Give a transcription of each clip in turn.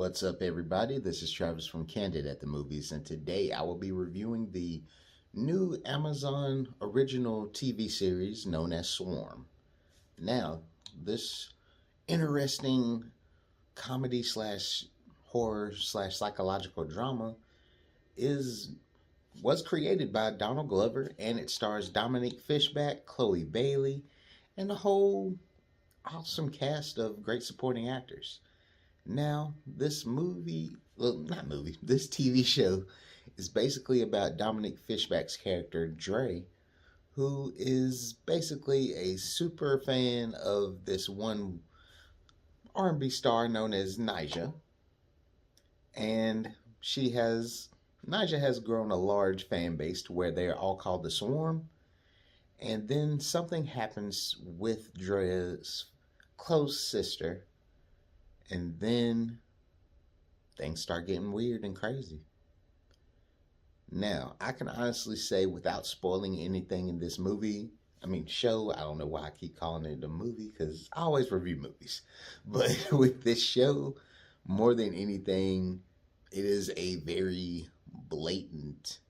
What's up, everybody? This is Travis from Candid at the Movies, and today I will be reviewing the new Amazon original TV series known as Swarm. Now, this interesting comedy slash horror slash psychological drama is was created by Donald Glover, and it stars Dominique Fishback, Chloe Bailey, and a whole awesome cast of great supporting actors. Now, this TV show is basically about Dominic Fishback's character, Dre, who is basically a super fan of this one R&B star known as Nyjah. And Nyjah has grown a large fan base to where they are all called the Swarm. And then something happens with Dre's close sister, and then things start getting weird and crazy. Now, I can honestly say without spoiling anything in this show, I don't know why I keep calling it a movie because I always review movies. But with this show, more than anything, it is a very blatant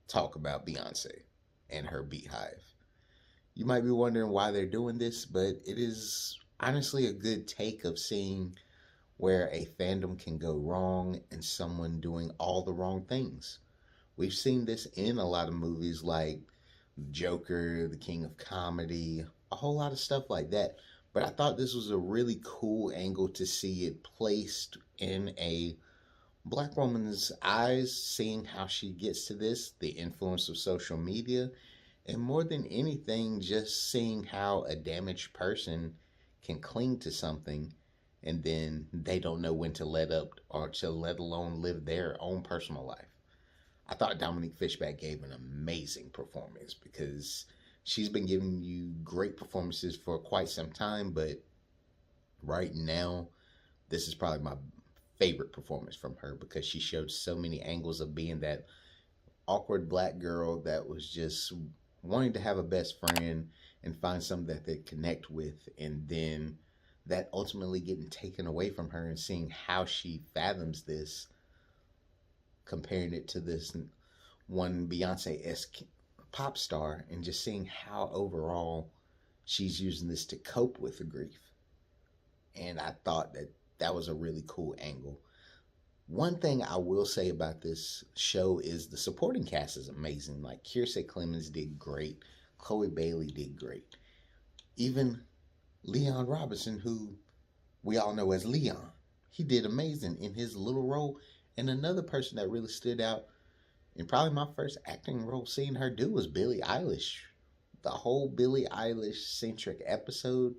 talk about Beyonce and her beehive. You might be wondering why they're doing this, but it is honestly a good take of seeing where a fandom can go wrong and someone doing all the wrong things. We've seen this in a lot of movies like Joker, The King of Comedy, a whole lot of stuff like that. But I thought this was a really cool angle to see it placed in a black woman's eyes, seeing how she gets to this, the influence of social media, and more than anything, just seeing how a damaged person can cling to something and then they don't know when to let up or to let alone live their own personal life. I thought Dominique Fishback gave an amazing performance because she's been giving you great performances for quite some time, but right now, this is probably my favorite performance from her because she showed so many angles of being that awkward black girl that was just wanting to have a best friend and find something that they connect with, and then that ultimately getting taken away from her and seeing how she fathoms this, comparing it to this one Beyonce-esque pop star, and just seeing how overall she's using this to cope with the grief. And I thought that was a really cool angle. One thing I will say about this show is the supporting cast is amazing. Like Kiersey Clemens did great. Chloe Bailey did great. Even Leon Robinson, who we all know as Leon, he did amazing in his little role. And another person that really stood out, and probably my first acting role seeing her do, was Billie Eilish. The whole Billie Eilish-centric episode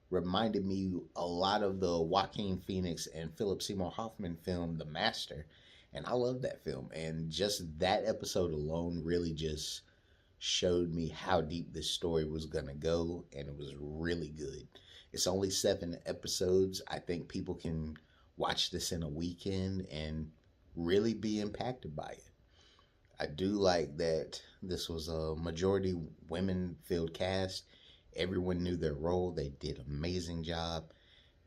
reminded me a lot of the Joaquin Phoenix and Philip Seymour Hoffman film, The Master. And I love that film. And just that episode alone really just showed me how deep this story was going to go. And it was really good. It's only 7 episodes. I think people can watch this in a weekend and really be impacted by it. I do like that this was a majority women-filled cast. Everyone knew their role. They did an amazing job.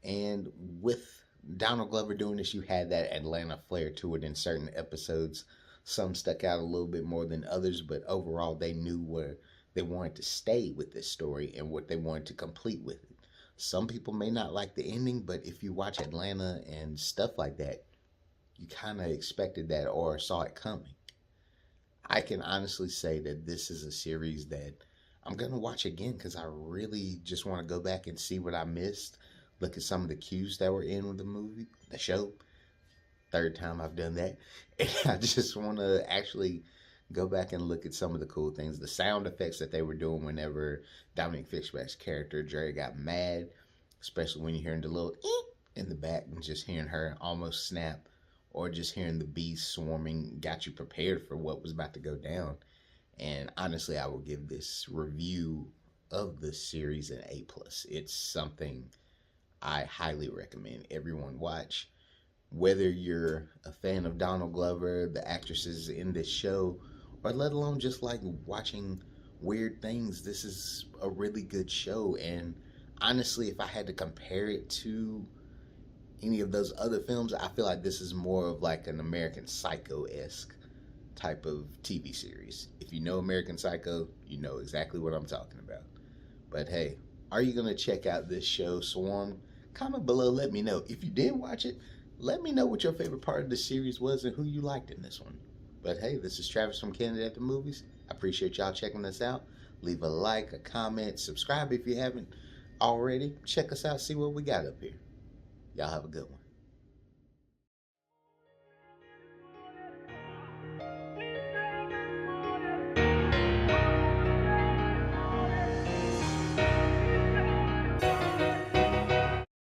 And with Donald Glover doing this, you had that Atlanta flair to it in certain episodes. Some stuck out a little bit more than others, but overall they knew where they wanted to stay with this story and what they wanted to complete with it. Some people may not like the ending, but if you watch Atlanta and stuff like that, you kind of expected that or saw it coming. I can honestly say that this is a series that I'm going to watch again because I really just want to go back and see what I missed. Look at some of the cues that were in the show. Third time I've done that. And I just want to actually go back and look at some of the cool things. The sound effects that they were doing whenever Dominic Fishback's character, Dre, got mad. Especially when you're hearing the little in the back and just hearing her almost snap. Or just hearing the bees swarming got you prepared for what was about to go down. And honestly, I will give this review of the series an A+. It's something I highly recommend everyone watch. Whether you're a fan of Donald Glover, the actresses in this show, or let alone just like watching weird things, this is a really good show. And honestly, if I had to compare it to any of those other films. I feel like this is more of like an American Psycho-esque type of TV series. If you know American Psycho, you know exactly what I'm talking about. But hey, are you going to check out this show, Swarm? Comment below, let me know. If you did watch it, let me know what your favorite part of the series was and who you liked in this one. But hey, this is Travis from Candid at the Movies. I appreciate y'all checking us out. Leave a like, a comment, subscribe if you haven't already. Check us out, see what we got up here. Y'all have a good one.